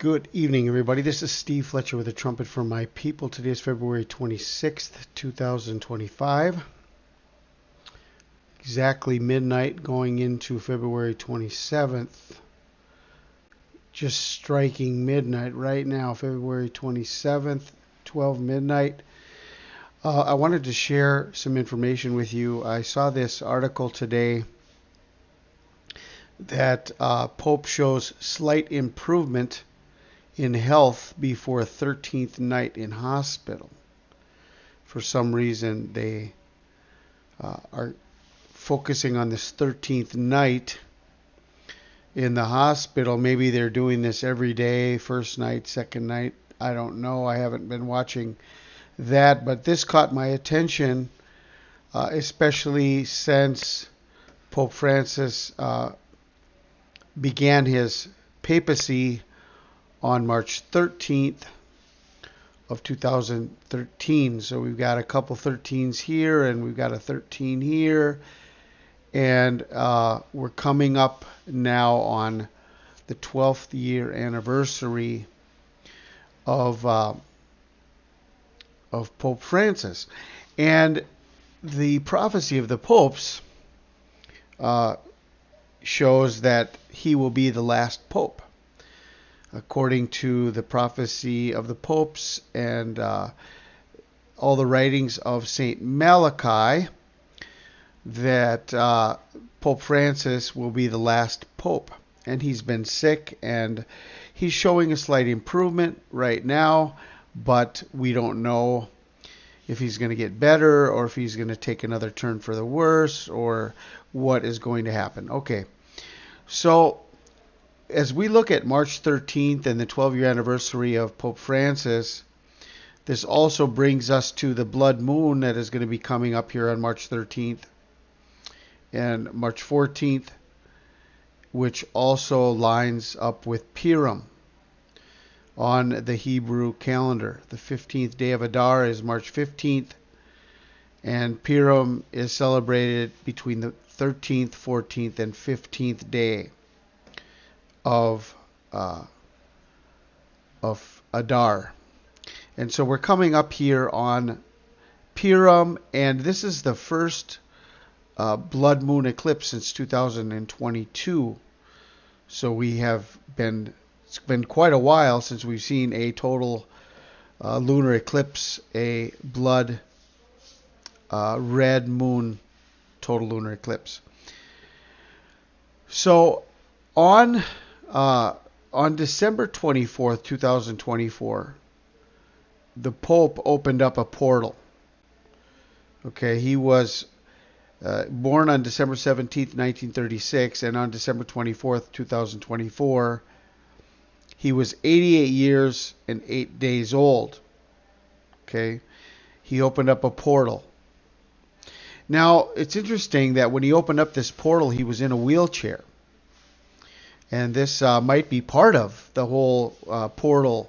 Good evening, everybody. This is Steve Fletcher with a trumpet for my people. Today is February 26th, 2025. Exactly midnight going into February 27th. Just striking midnight right now, February 27th, 12 midnight. I wanted to share some information with you. I saw this article today that Pope shows slight improvement in health before 13th night in hospital. For some reason, they are focusing on this 13th night in the hospital. Maybe they're doing this every day, first night, second night. I don't know. I haven't been watching that, but this caught my attention, especially since Pope Francis began his papacy on March 13th of 2013. So we've got a couple 13s here, and we've got a 13 here. And we're coming up now on the 12th year anniversary of Pope Francis. And the prophecy of the popes shows that he will be the last pope. According to the prophecy of the popes and all the writings of St. Malachi, that Pope Francis will be the last pope. And he's been sick, and he's showing a slight improvement right now, but we don't know if he's going to get better or if he's going to take another turn for the worse or what is going to happen. Okay, so as we look at March 13th and the 12-year anniversary of Pope Francis, this also brings us to the blood moon that is going to be coming up here on March 13th and March 14th, which also lines up with Purim on the Hebrew calendar. The 15th day of Adar is March 15th, and Purim is celebrated between the 13th, 14th, and 15th day of Adar. And so we're coming up here on Purim, and this is the first blood moon eclipse since 2022. So it's been quite a while since we've seen a total lunar eclipse, a blood red moon total lunar eclipse. So on December 24th, 2024, the Pope opened up a portal. Okay, he was born on December 17th, 1936, and on December 24th, 2024, he was 88 years and 8 days old. Okay, he opened up a portal. Now, it's interesting that when he opened up this portal, he was in a wheelchair. And this might be part of the whole portal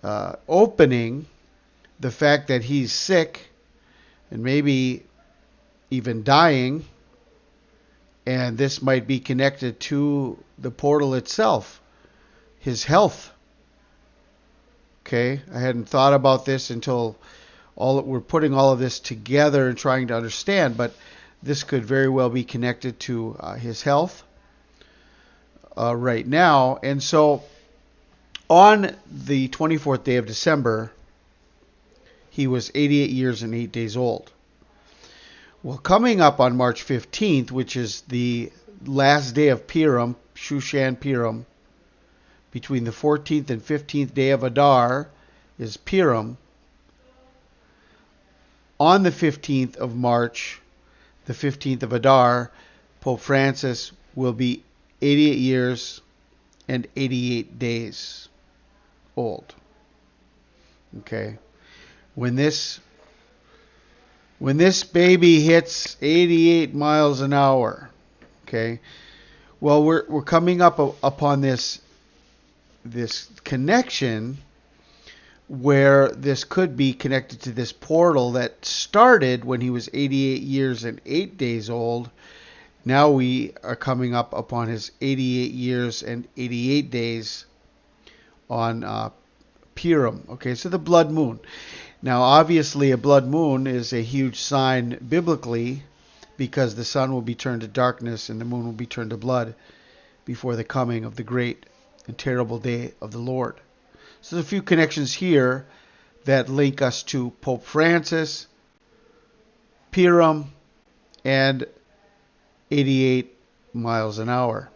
opening, the fact that he's sick and maybe even dying, and this might be connected to the portal itself, his health. Okay, I hadn't thought about this until we're putting all of this together and trying to understand, but this could very well be connected to his health right now. And so on the 24th day of December, he was 88 years and 8 days old. Well, coming up on March 15th, which is the last day of Purim, Shushan Purim, between the 14th and 15th day of Adar is Purim. On the 15th of March, the 15th of Adar, Pope Francis will be 88 years and 88 days old. Okay. When this baby hits 88 miles an hour, okay, well, we're coming up upon this connection where this could be connected to this portal that started when he was 88 years and 8 days old. Now we are coming up upon his 88 years and 88 days on Purim. Okay, so the blood moon. Now, obviously, a blood moon is a huge sign biblically, because the sun will be turned to darkness and the moon will be turned to blood before the coming of the great and terrible day of the Lord. So there's a few connections here that link us to Pope Francis, Purim, and 88 miles an hour.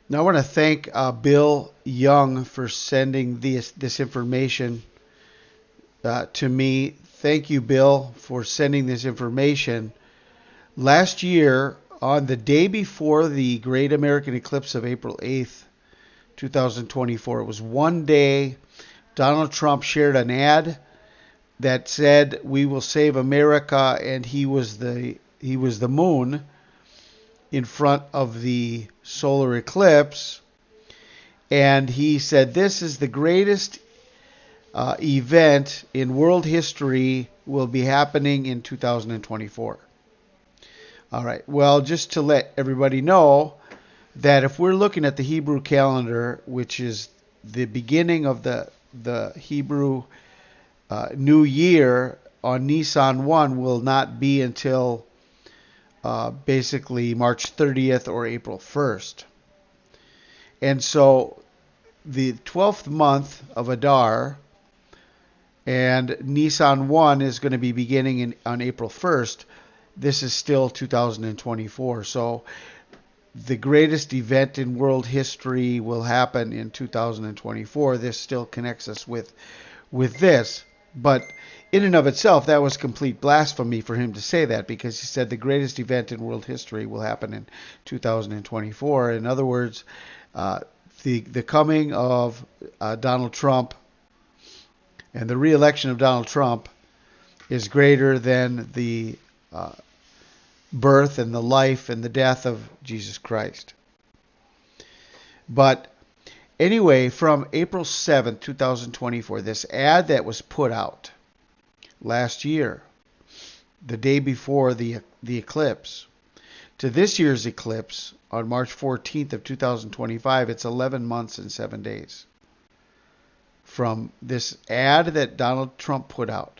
Now I want to thank Bill Young for sending this information to me. Thank you, Bill, for sending this information. Last year, on the day before the Great American Eclipse of April 8th, 2024, it was one day, Donald Trump shared an ad that said, "We will save America," and he was the moon in front of the solar eclipse, and he said, "This is the greatest event in world history, will be happening in 2024. All right. Well, just to let everybody know that if we're looking at the Hebrew calendar, which is the beginning of the Hebrew New Year, on Nisan 1 will not be until basically March 30th or April 1st. And so the 12th month of Adar and Nisan 1 is going to be beginning on April 1st. This is still 2024. So the greatest event in world history will happen in 2024. This still connects us with this. But in and of itself, that was complete blasphemy for him to say that, because he said the greatest event in world history will happen in 2024. In other words, the coming of Donald Trump and the re-election of Donald Trump is greater than the birth and the life and the death of Jesus Christ. But anyway, from April 7th, 2024, this ad that was put out last year, the day before the eclipse, to this year's eclipse on March 14th of 2025, it's 11 months and 7 days from this ad that Donald Trump put out.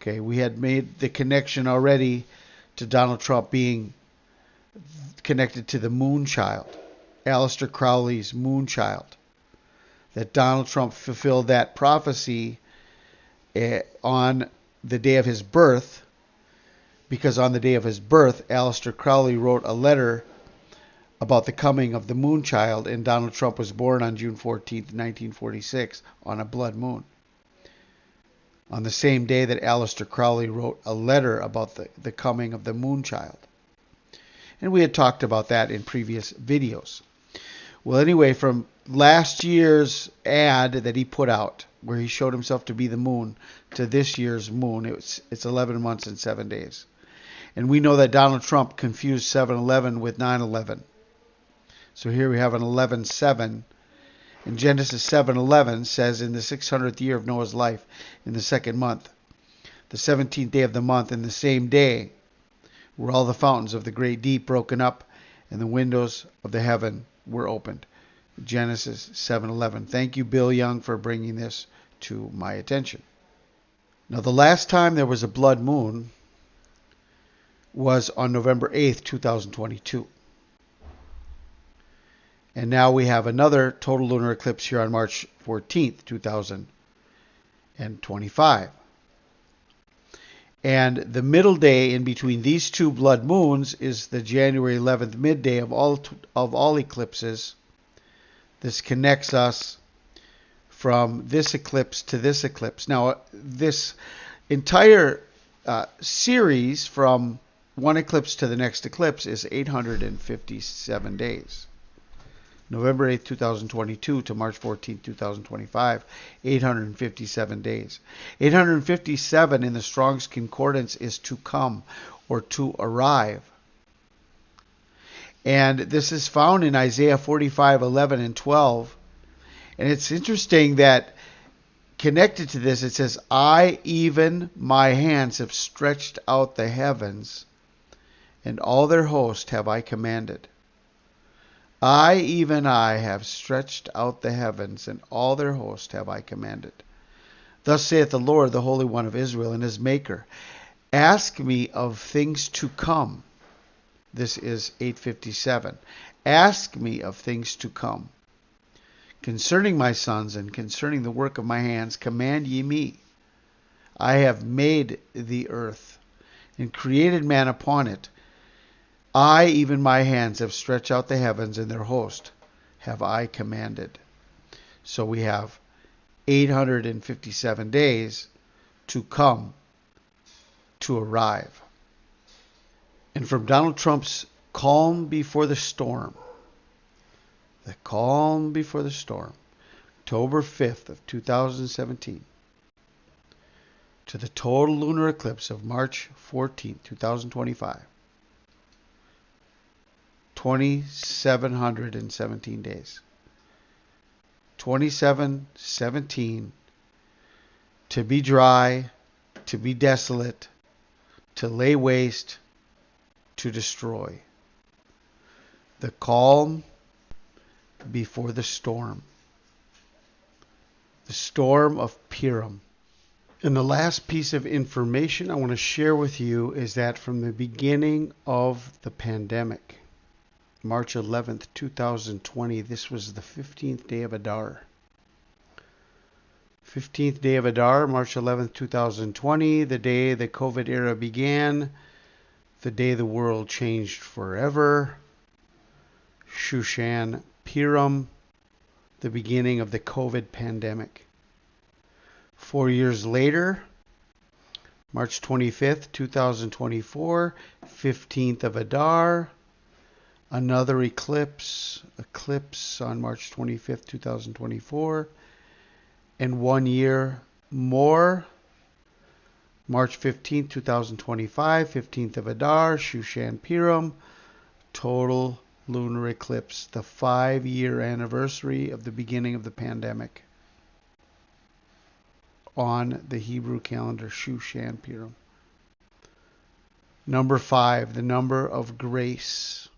Okay, we had made the connection already to Donald Trump being connected to the Moonchild, Aleister Crowley's Moonchild, that Donald Trump fulfilled that prophecy on the day of his birth, because on the day of his birth, Aleister Crowley wrote a letter about the coming of the Moonchild, and Donald Trump was born on June 14th, 1946, on a blood moon, on the same day that Aleister Crowley wrote a letter about the coming of the Moonchild. And we had talked about that in previous videos. Well, anyway, from last year's ad that he put out, where he showed himself to be the moon, to this year's moon, it's 11 months and 7 days. And we know that Donald Trump confused 7/11 with 9/11. So here we have an 11/7. And Genesis 7:11 says, "In the 600th year of Noah's life, in the second month, the 17th day of the month, in the same day, were all the fountains of the great deep broken up, and the windows of the heaven were opened." Genesis 7:11. Thank you, Bill Young, for bringing this to my attention. Now, the last time there was a blood moon was on November 8th, 2022. And now we have another total lunar eclipse here on March 14th, 2025. And the middle day in between these two blood moons is the January 11th midday of all eclipses. This connects us from this eclipse to this eclipse. Now, this entire series from one eclipse to the next eclipse is 857 days. November 8th, 2022 to March 14th, 2025, 857 days. 857 in the Strong's Concordance is to come, or to arrive. And this is found in Isaiah 45:11 and 12. And it's interesting that connected to this, it says, "I, even my hands, have stretched out the heavens, and all their host have I commanded." I, even I, have stretched out the heavens, and all their host have I commanded. Thus saith the Lord, the Holy One of Israel, and his Maker, ask me of things to come. This is 857. Ask me of things to come. Concerning my sons, and concerning the work of my hands, command ye me. I have made the earth, and created man upon it. I, even my hands, have stretched out the heavens, and their host have I commanded. So we have 857 days to come, to arrive. And from Donald Trump's calm before the storm, the calm before the storm, October 5th of 2017, to the total lunar eclipse of March 14th, 2025, 2,717 days. 2717, to be dry, to be desolate, to lay waste, to destroy. The calm before the storm of Purim. And the last piece of information I want to share with you is that from the beginning of the pandemic, March 11th, 2020, this was the 15th day of Adar. 15th day of Adar, March 11th, 2020, the day the COVID era began, the day the world changed forever. Shushan Purim, the beginning of the COVID pandemic. 4 years later, March 25th, 2024, 15th of Adar, another eclipse on March 25th, 2024, and 1 year more, March 15th, 2025, 15th of Adar, Shushan Purim, total lunar eclipse, the 5-year anniversary of the beginning of the pandemic on the Hebrew calendar, Shushan Purim. Number 5, the number of grace.